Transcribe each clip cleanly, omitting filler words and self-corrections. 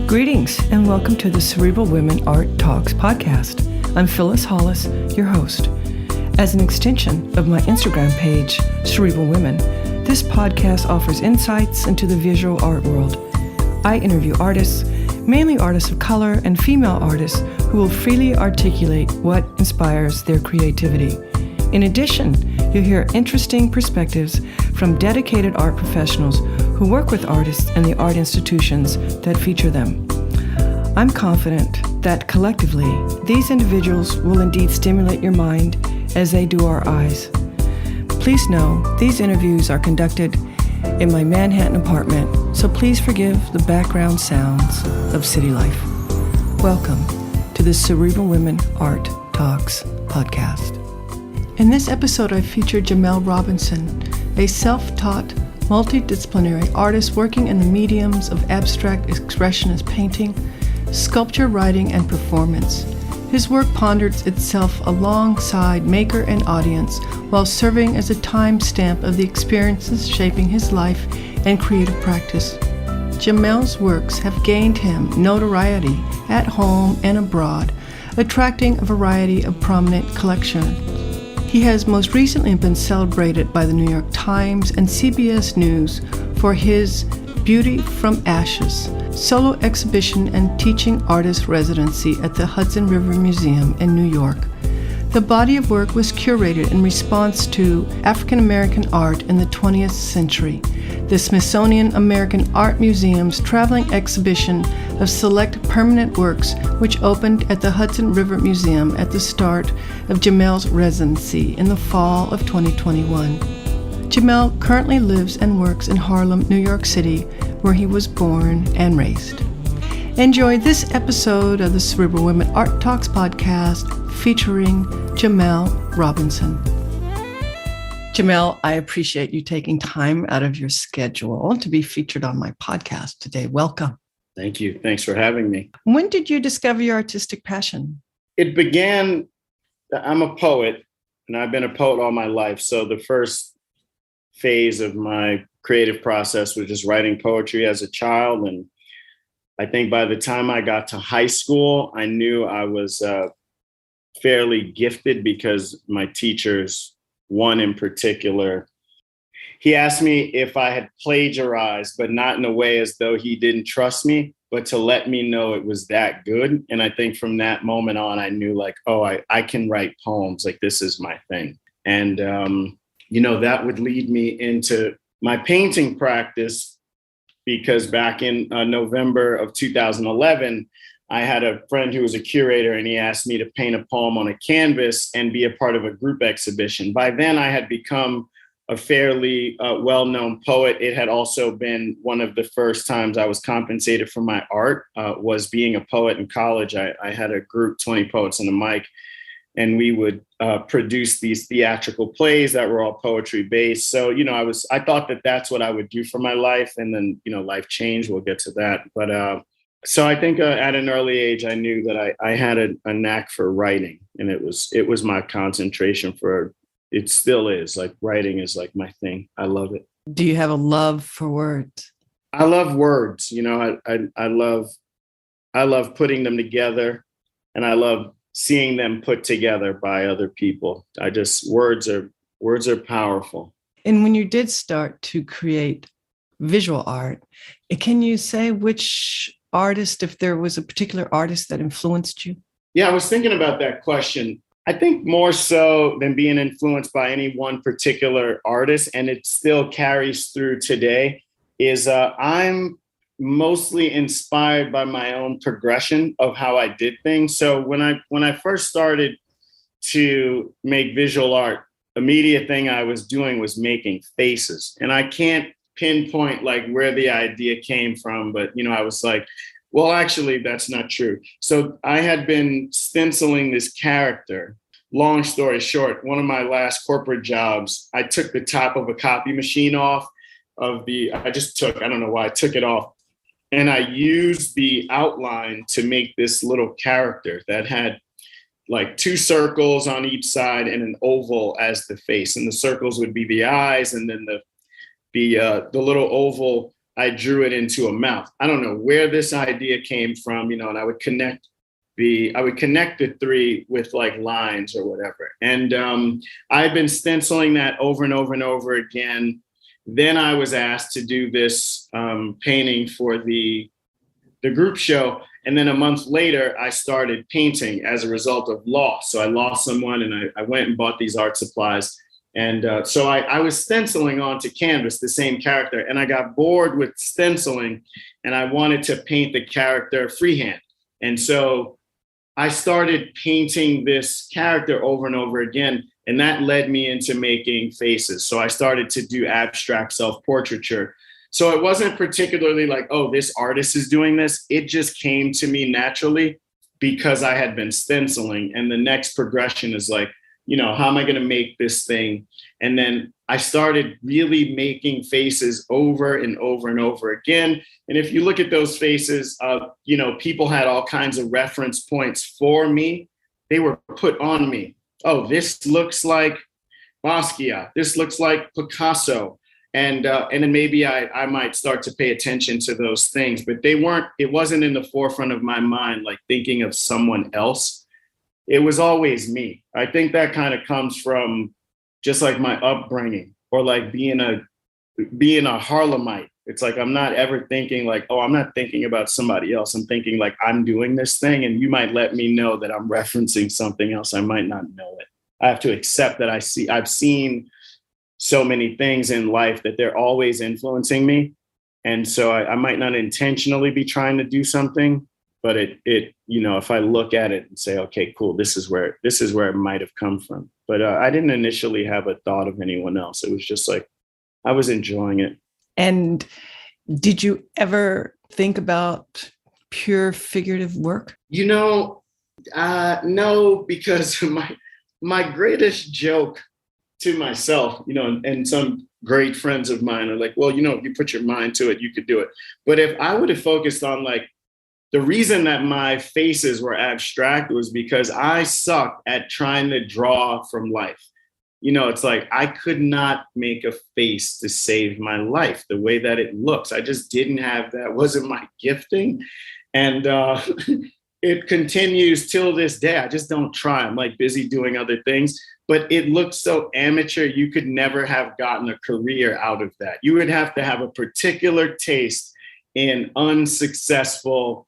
Greetings and welcome to the Cerebral Women Art Talks podcast. I'm Phyllis Hollis, your host. As an extension of my Instagram page, Cerebral Women, this podcast offers insights into the visual art world. I interview artists, mainly artists of color and female artists, who will freely articulate what inspires their creativity. In addition, you'll hear interesting perspectives from dedicated art professionals who work with artists and the art institutions that feature them. I'm confident that collectively, these individuals will indeed stimulate your mind as they do our eyes. Please know these interviews are conducted in my Manhattan apartment, so please forgive the background sounds of city life. Welcome to the Cerebral Women Art Talks podcast. In this episode, I featured Jamel Robinson, a self-taught, multidisciplinary artist working in the mediums of abstract expressionist painting, sculpture, writing, and performance. His work ponders itself alongside maker and audience while serving as a timestamp of the experiences shaping his life and creative practice. Jamel's works have gained him notoriety at home and abroad, attracting a variety of prominent collections. He has most recently been celebrated by the New York Times and CBS News for his Beauty from Ashes solo exhibition and teaching artist residency at the Hudson River Museum in New York. The body of work was curated in response to African American art in the 20th century, the Smithsonian American Art Museum's traveling exhibition of select permanent works, which opened at the Hudson River Museum at the start of Jamel's residency in the fall of 2021. Jamel currently lives and works in Harlem, New York City, where he was born and raised. Enjoy this episode of the Cerebral Women Art Talks podcast featuring Jamel Robinson. Jamel, I appreciate you taking time out of your schedule to be featured on my podcast today. Welcome. Thank you. Thanks for having me. When did you discover your artistic passion? It began, I'm a poet, and I've been a poet all my life. So the first phase of my creative process was just writing poetry as a child. And I think by the time I got to high school, I knew I was fairly gifted because my teachers, one in particular, he asked me if I had plagiarized, but not in a way as though he didn't trust me, but to let me know it was that good. And I think from that moment on, I knew like, oh, I can write poems. Like, this is my thing. And, that would lead me into my painting practice, because back in November of 2011, I had a friend who was a curator, and he asked me to paint a poem on a canvas and be a part of a group exhibition. By then, I had become a fairly well-known poet. It had also been one of the first times I was compensated for my art, was being a poet in college. I had a group, 20 poets and a mic, and we would produce these theatrical plays that were all poetry based. So, I thought that that's what I would do for my life. And then, life changed. We'll get to that. But so I think at an early age, I knew that I had a knack for writing, and it was my concentration for, it still is, like, writing is like my thing. I love it. Do you have a love for words? I love words. I love putting them together, and I love seeing them put together by other people. Words are powerful. And when you did start to create visual art, can you say which artist, if there was a particular artist that influenced you? Yeah, I was thinking about that question. I think more so than being influenced by any one particular artist, and it still carries through today, is I'm mostly inspired by my own progression of how I did things. So when I first started to make visual art, immediate thing I was doing was making faces. And I can't pinpoint like where the idea came from, but I was like, well, actually, that's not true. So I had been stenciling this character. Long story short, one of my last corporate jobs, I took the top of a copy machine off I don't know why I took it off. And I used the outline to make this little character that had like two circles on each side and an oval as the face. And the circles would be the eyes, and then the little oval I drew it into a mouth. I don't know where this idea came from, and I would connect the three with like lines or whatever. And I've been stenciling that over and over and over again. Then I was asked to do this painting for the group show. And then a month later, I started painting as a result of loss. So I lost someone and I went and bought these art supplies. And so I was stenciling onto canvas the same character, and I got bored with stenciling and I wanted to paint the character freehand. And so I started painting this character over and over again, and that led me into making faces. So I started to do abstract self-portraiture. So it wasn't particularly like, oh, this artist is doing this. It just came to me naturally because I had been stenciling. And the next progression is like, how am I going to make this thing? And then I started really making faces over and over and over again. And if you look at those faces, people had all kinds of reference points for me. They were put on me. Oh, this looks like Basquiat. This looks like Picasso. And then maybe I might start to pay attention to those things, but it wasn't in the forefront of my mind, like thinking of someone else. It was always me. I think that kind of comes from just like my upbringing, or like being a Harlemite. It's like, I'm not ever thinking like, oh, I'm not thinking about somebody else. I'm thinking like, I'm doing this thing, and you might let me know that I'm referencing something else. I might not know it. I have to accept that I've seen so many things in life that they're always influencing me. And so I might not intentionally be trying to do something, but it if I look at it and say, okay, cool, this is where it might have come from. But I didn't initially have a thought of anyone else. It was just like, I was enjoying it. And did you ever think about pure figurative work? No, because my greatest joke to myself, and some great friends of mine are like, well, if you put your mind to it, you could do it. But if I would have focused on like, the reason that my faces were abstract was because I sucked at trying to draw from life. It's like I could not make a face to save my life the way that it looks. I just didn't have that. Wasn't my gifting. And it continues till this day. I just don't try. I'm like busy doing other things. But it looks so amateur. You could never have gotten a career out of that. You would have to have a particular taste in unsuccessful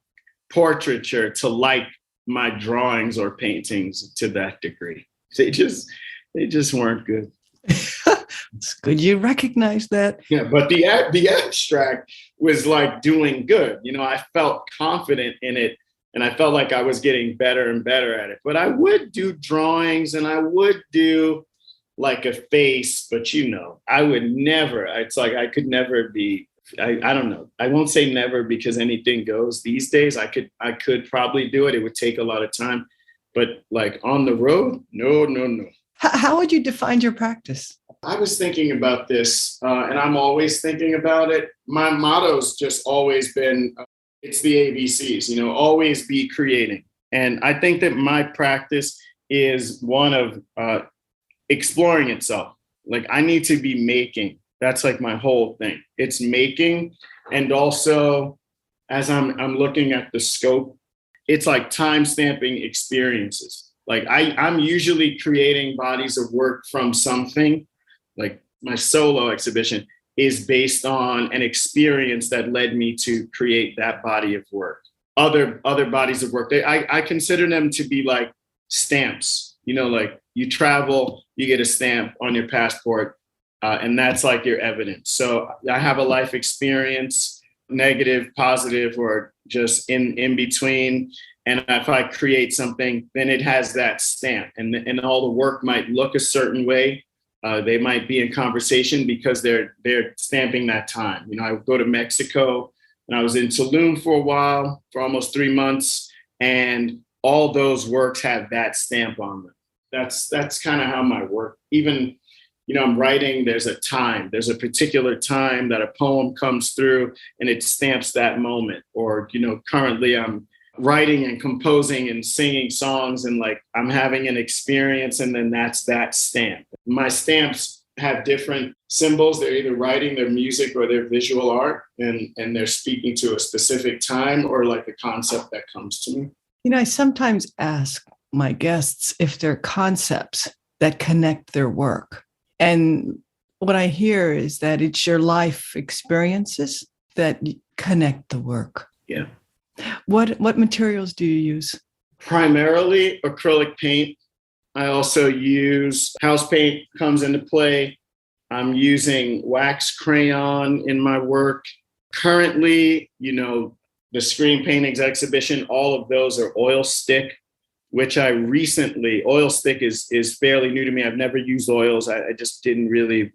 portraiture to like my drawings or paintings to that degree. They just weren't good. It's good you recognize that. Yeah, but the abstract was like doing good. I felt confident in it, and I felt like I was getting better and better at it. But I would do drawings, and I would do like a face, but I would never. It's like I could never be. I don't know. I won't say never because anything goes these days. I could probably do it. It would take a lot of time, but like on the road, no. How would you define your practice? I was thinking about this, and I'm always thinking about it. My motto's just always been, it's the ABCs, always be creating. And I think that my practice is one of exploring itself. Like I need to be making. That's like my whole thing. It's making. And also, as I'm looking at the scope, it's like time stamping experiences. Like I'm usually creating bodies of work from something. Like my solo exhibition is based on an experience that led me to create that body of work. Other bodies of work, I consider them to be like stamps. Like you travel, you get a stamp on your passport. And that's like your evidence. So I have a life experience, negative, positive, or just in between. And if I create something, then it has that stamp. And all the work might look a certain way. They might be in conversation because they're stamping that time. I would go to Mexico, and I was in Tulum for a while, for almost 3 months. And all those works have that stamp on them. That's kind of how my work, even I'm writing, there's a particular time that a poem comes through and it stamps that moment. Or, currently I'm writing and composing and singing songs, and like I'm having an experience, and then that's that stamp. My stamps have different symbols. They're either writing, their music, or their visual art, and they're speaking to a specific time or like a concept that comes to me. I sometimes ask my guests if they're concepts that connect their work. And what I hear is that it's your life experiences that connect the work. Yeah. What materials do you use? Primarily acrylic paint. I also use house paint comes into play. I'm using wax crayon in my work. Currently, the screen paintings exhibition, all of those are oil stick, which oil stick is fairly new to me. I've never used oils. I just didn't really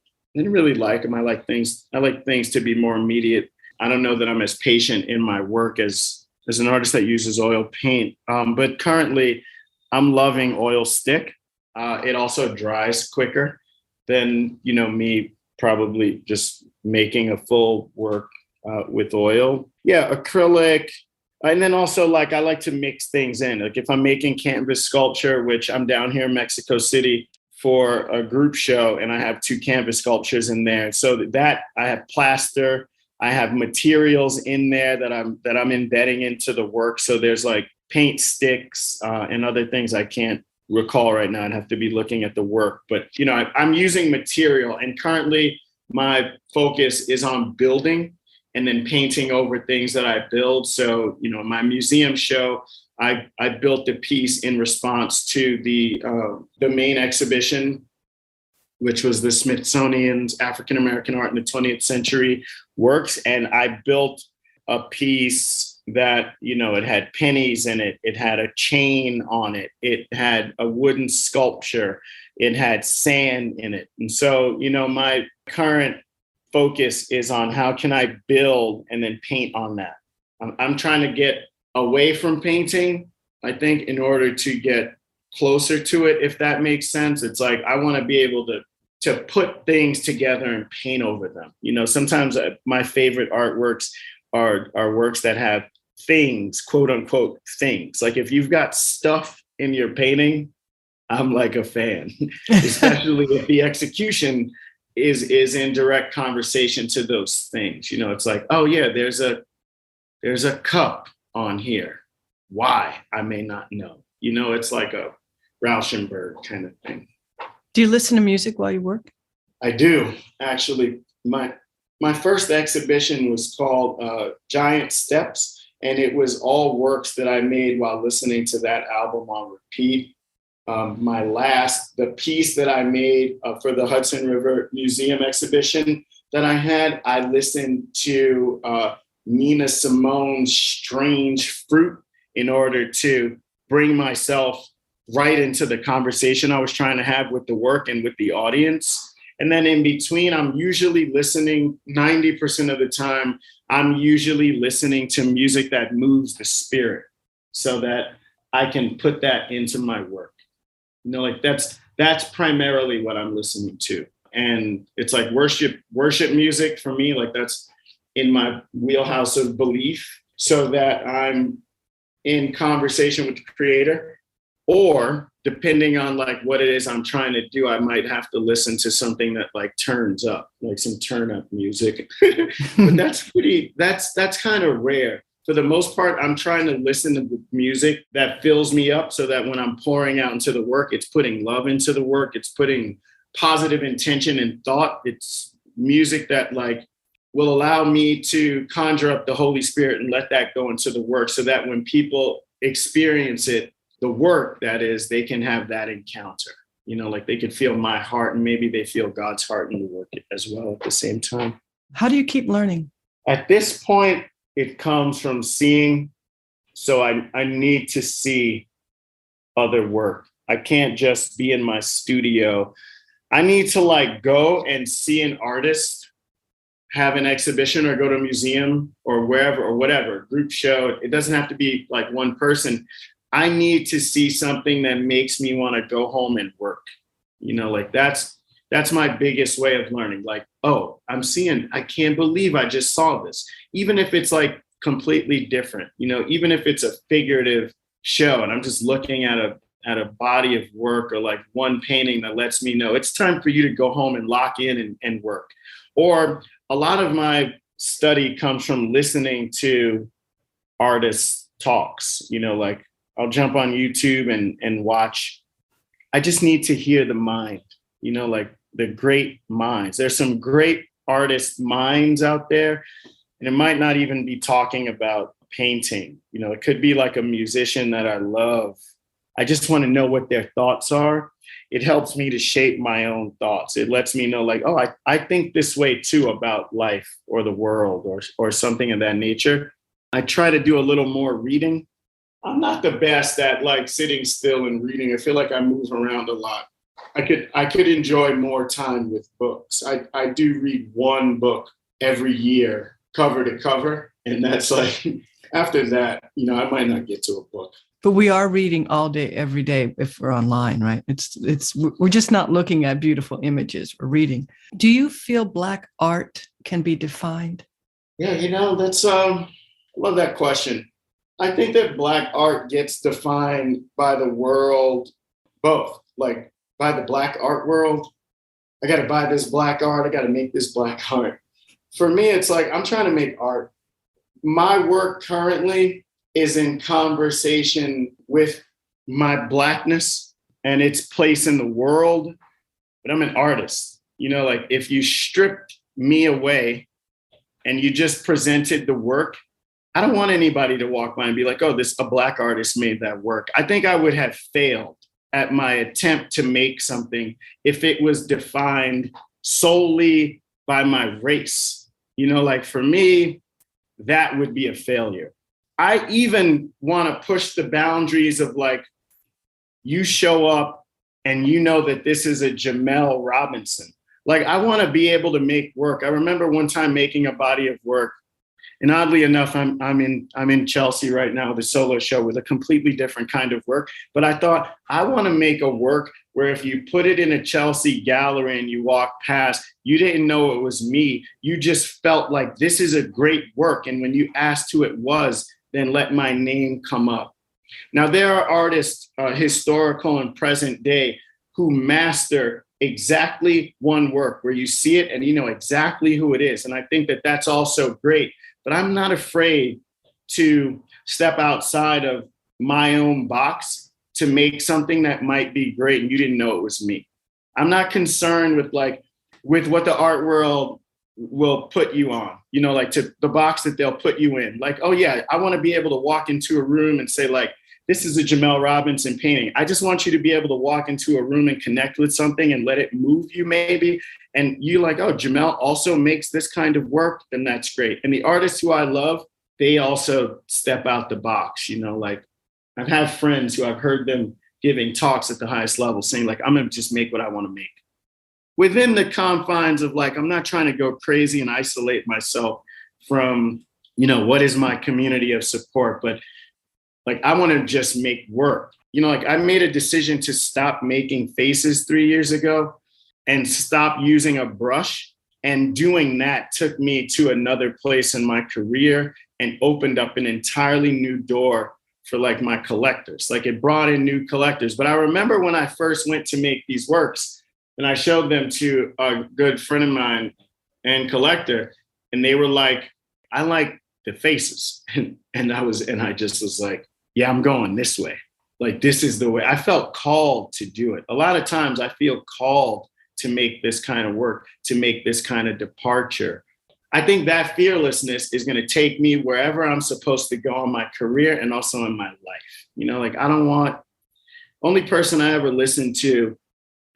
like them. I like things to be more immediate. I don't know that I'm as patient in my work as an artist that uses oil paint. But currently I'm loving oil stick. It also dries quicker than, me probably just making a full work with oil. Yeah, acrylic. And then also I like to mix things in. Like if I'm making canvas sculpture, which I'm down here in Mexico City for a group show, and I have 2 canvas sculptures in there. So that I have plaster, I have materials in there that I'm embedding into the work. So there's like paint sticks and other things I can't recall right now. I'd have to be looking at the work. But, I'm using material, and currently my focus is on building and then painting over things that I build. So, my museum show, I built a piece in response to the main exhibition, which was the Smithsonian's African American Art in the 20th Century works. And I built a piece that, it had pennies in it. It had a chain on it. It had a wooden sculpture. It had sand in it. And so, my current focus is on how can I build and then paint on that. I'm trying to get away from painting, I think, in order to get closer to it, if that makes sense. It's like I want to be able to put things together and paint over them. Sometimes my favorite artworks are works that have things, quote unquote, things. Like if you've got stuff in your painting, I'm like a fan, especially if the execution is in direct conversation to those things. It's like, oh yeah, there's a cup on here. Why? I may not know. It's like a Rauschenberg kind of thing. Do you listen to music while you work? I do, actually. My first exhibition was called Giant Steps, and it was all works that I made while listening to that album on repeat. The piece that I made for the Hudson River Museum exhibition that I had, I listened to Nina Simone's Strange Fruit in order to bring myself right into the conversation I was trying to have with the work and with the audience. And then in between, I'm usually listening 90% of the time, I'm usually listening to music that moves the spirit so that I can put that into my work. That's primarily what I'm listening to. And it's like worship music for me, like that's in my wheelhouse of belief, so that I'm in conversation with the creator, or depending on like what it is I'm trying to do, I might have to listen to something that like turns up, like some turn up music. But that's kind of rare. For the most part, I'm trying to listen to the music that fills me up so that when I'm pouring out into the work, it's putting love into the work. It's putting positive intention and thought. It's music that like will allow me to conjure up the Holy Spirit and let that go into the work so that when people experience it, the work that is, they can have that encounter, like they could feel my heart and maybe they feel God's heart in the work as well at the same time. How do you keep learning? At this point, it comes from seeing. So I need to see other work. I can't just be in my studio. I need to like go and see an artist have an exhibition or go to a museum or wherever or whatever, group show. It doesn't have to be like one person. I need to see something that makes me want to go home and work. Like that's my biggest way of learning. Like, oh, I can't believe I just saw this. Even if it's like completely different, even if it's a figurative show and I'm just looking at at a body of work or like one painting that lets me know it's time for you to go home and lock in and work. Or a lot of my study comes from listening to artists' talks, like I'll jump on YouTube and watch. I just need to hear the mind, like the great minds. There's some great artist minds out there, and it might not even be talking about painting. It could be like a musician that I love. I just want to know what their thoughts are. It helps me to shape my own thoughts. It lets me know like, oh, I think this way too about life or the world or something of that nature. I try to do a little more reading. I'm not the best at like sitting still and reading. I feel like I move around a lot. I could enjoy more time with books. I do read one book every year, cover to cover. And that's like, after that, I might not get to a book. But we are reading all day, every day, if we're online, right? We're just not looking at beautiful images. We're reading. Do you feel Black art can be defined? Yeah, that's, I love that question. I think that Black art gets defined by the world, both, like by the Black art world. I got to buy this Black art. I got to make this Black art. For me, it's like, I'm trying to make art. My work currently is in conversation with my Blackness and its place in the world, but I'm an artist. Like if you stripped me away and you just presented the work, I don't want anybody to walk by and be like, oh, a Black artist made that work. I think I would have failed at my attempt to make something if it was defined solely by my race. Like for me, that would be a failure. I even want to push the boundaries of like, you show up and that this is a Jamel Robinson. Like I want to be able to make work. I remember one time making a body of work, and oddly enough, I'm in Chelsea right now, the solo show with a completely different kind of work. But I thought I want to make a work where if you put it in a Chelsea gallery and you walk past, you didn't know it was me. You just felt like this is a great work. And when you asked who it was, then let my name come up. Now, there are artists, historical and present day, who master exactly one work where you see it and you know exactly who it is. And I think that that's also great. But I'm not afraid to step outside of my own box to make something that might be great and you didn't know it was me. I'm not concerned with what the art world will put you on, like to the box that they'll put you in. Like, oh yeah, I want to be able to walk into a room and say like, this is a Jamel Robinson painting. I just want you to be able to walk into a room and connect with something and let it move you maybe. And you like, oh, Jamel also makes this kind of work, then that's great. And the artists who I love, they also step out the box, like I have friends who I've heard them giving talks at the highest level saying like, I'm going to just make what I want to make. Within the confines of like, I'm not trying to go crazy and isolate myself from, what is my community of support, but like, I want to just make work. Like I made a decision to stop making faces 3 years ago and stop using a brush. And doing that took me to another place in my career and opened up an entirely new door for like my collectors. Like it brought in new collectors. But I remember when I first went to make these works and I showed them to a good friend of mine and collector, and they were like, I like the faces. And I just was like, yeah, I'm going this way. Like, this is the way. I felt called to do it. A lot of times I feel called to make this kind of work, to make this kind of departure. I think that fearlessness is going to take me wherever I'm supposed to go in my career and also in my life. Like I don't want, only person I ever listened to,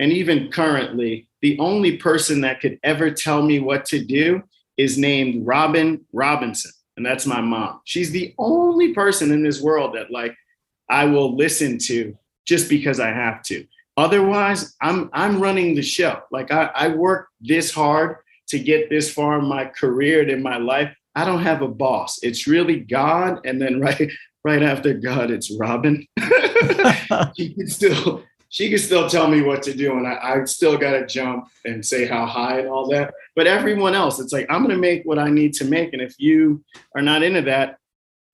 and even currently, the only person that could ever tell me what to do is named Robin Robinson. And that's my mom. She's the only person in this world that like I will listen to just because I have to. Otherwise, I'm running the show. Like I worked this hard to get this far in my career and in my life. I don't have a boss. It's really God. And then right after God, it's Robin. She can still tell me what to do. And I still got to jump and say how high and all that. But everyone else, it's like, I'm going to make what I need to make. And if you are not into that,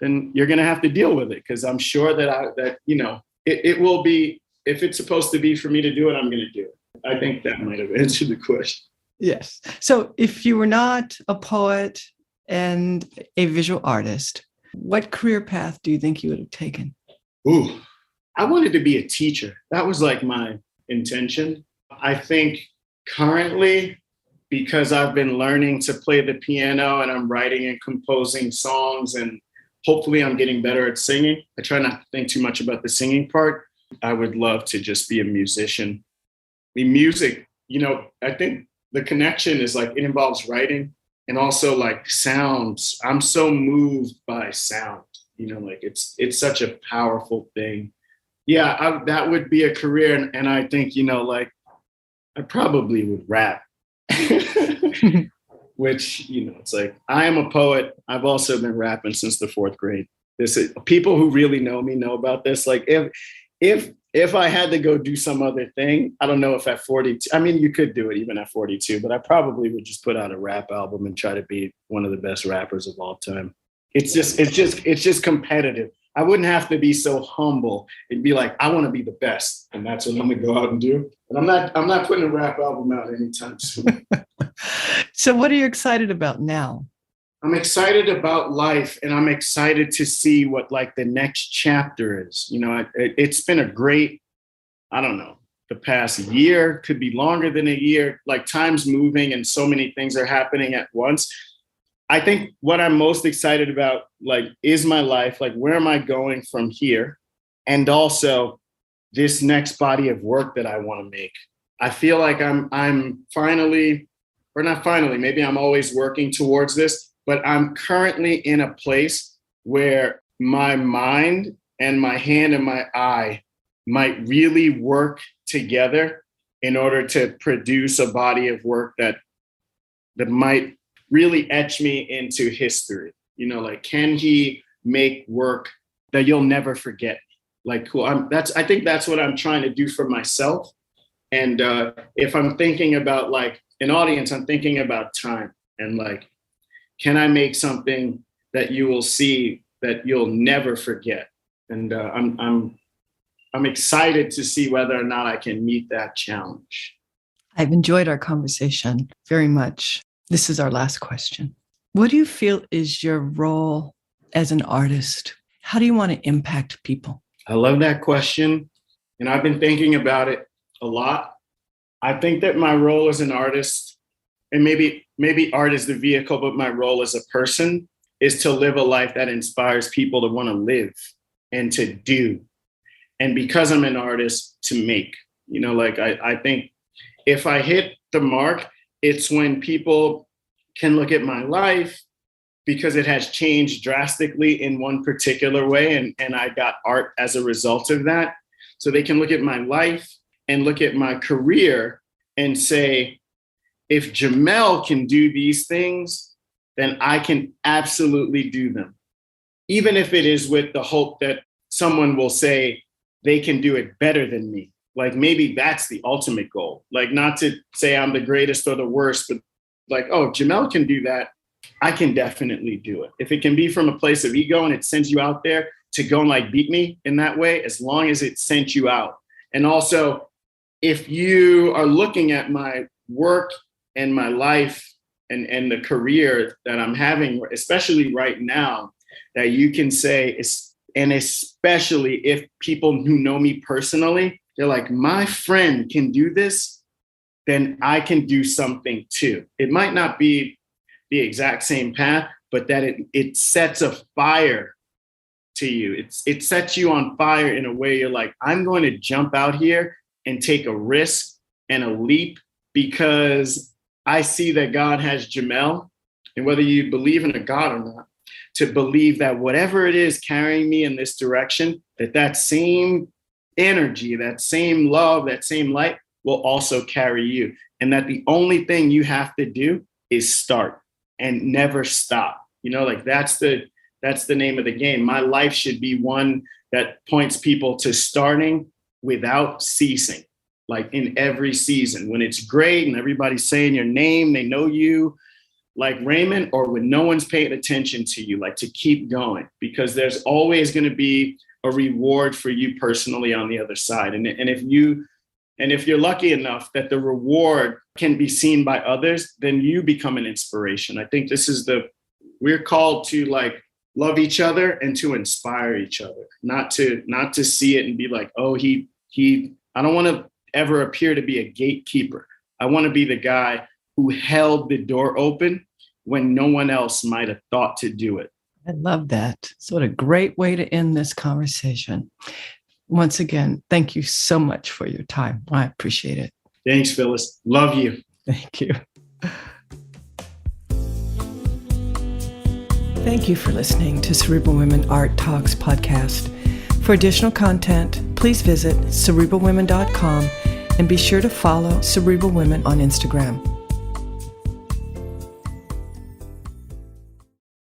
then you're going to have to deal with it. Because I'm sure that it will be if it's supposed to be for me to do it, I'm going to do it. I think that might have answered the question. Yes. So if you were not a poet and a visual artist, what career path do you think you would have taken? Ooh, I wanted to be a teacher. That was like my intention. I think currently, because I've been learning to play the piano and I'm writing and composing songs, and hopefully I'm getting better at singing. I try not to think too much about the singing part. I would love to just be a musician. The music, I think the connection is like it involves writing and also like sounds. I'm so moved by sound, like it's such a powerful thing. Yeah, that would be a career. And I think, like I probably would rap, which, it's like I am a poet. I've also been rapping since the 4th grade. People who really know me know about this. Like if I had to go do some other thing, I don't know if at 42, I mean, you could do it even at 42, but I probably would just put out a rap album and try to be one of the best rappers of all time. It's just competitive. I wouldn't have to be so humble and be like, I want to be the best. And that's what I'm going to go out and do. And I'm not putting a rap album out anytime soon. So what are you excited about now? I'm excited about life, and I'm excited to see what like the next chapter is. It's been a great, I don't know, the past year, could be longer than a year, like time's moving and so many things are happening at once. I think what I'm most excited about, like, is my life, like, where am I going from here? And also this next body of work that I want to make. I feel like I'm finally, or not finally, maybe I'm always working towards this, but I'm currently in a place where my mind and my hand and my eye might really work together in order to produce a body of work that might really etch me into history. Like, can he make work that you'll never forget? Like, cool. I think that's what I'm trying to do for myself. And if I'm thinking about like an audience, I'm thinking about time and like, can I make something that you will see that you'll never forget? And I'm excited to see whether or not I can meet that challenge. I've enjoyed our conversation very much. This is our last question. What do you feel is your role as an artist? How do you want to impact people? I love that question. And I've been thinking about it a lot. I think that my role as an artist, and maybe art is the vehicle, but my role as a person is to live a life that inspires people to want to live and to do. And because I'm an artist, to make. I think if I hit the mark, it's when people can look at my life because it has changed drastically in one particular way. And I got art as a result of that. So they can look at my life and look at my career and say, if Jamel can do these things, then I can absolutely do them. Even if it is with the hope that someone will say they can do it better than me. Like, maybe that's the ultimate goal. Like, not to say I'm the greatest or the worst, but like, oh, if Jamel can do that, I can definitely do it. If it can be from a place of ego and it sends you out there to go and like beat me in that way, as long as it sent you out. And also, if you are looking at my work and my life and the career that I'm having, especially right now, that you can say, and especially if people who know me personally, they're like, my friend can do this, then I can do something too. It might not be the exact same path, but that it sets a fire to you. It sets you on fire in a way you're like, I'm going to jump out here and take a risk and a leap because I see that God has Jamel, and whether you believe in a God or not, to believe that whatever it is carrying me in this direction, that same energy, that same love, that same light will also carry you. And that the only thing you have to do is start and never stop. Like that's the name of the game. My life should be one that points people to starting without ceasing. Like in every season, when it's great and everybody's saying your name, they know you, like Raymond, or when no one's paying attention to you, like to keep going, because there's always going to be a reward for you personally on the other side. And if you're lucky enough that the reward can be seen by others, then you become an inspiration. I think we're called to like love each other and to inspire each other, not to see it and be like, oh, I don't want to ever appear to be a gatekeeper. I want to be the guy who held the door open when no one else might have thought to do it. I love that. So what a great way to end this conversation. Once again, thank you so much for your time. I appreciate it. Thanks, Phyllis. Love you. Thank you. Thank you for listening to Cerebral Women Art Talks podcast. For additional content, please visit cerebralwomen.com and be sure to follow Cerebral Women on Instagram.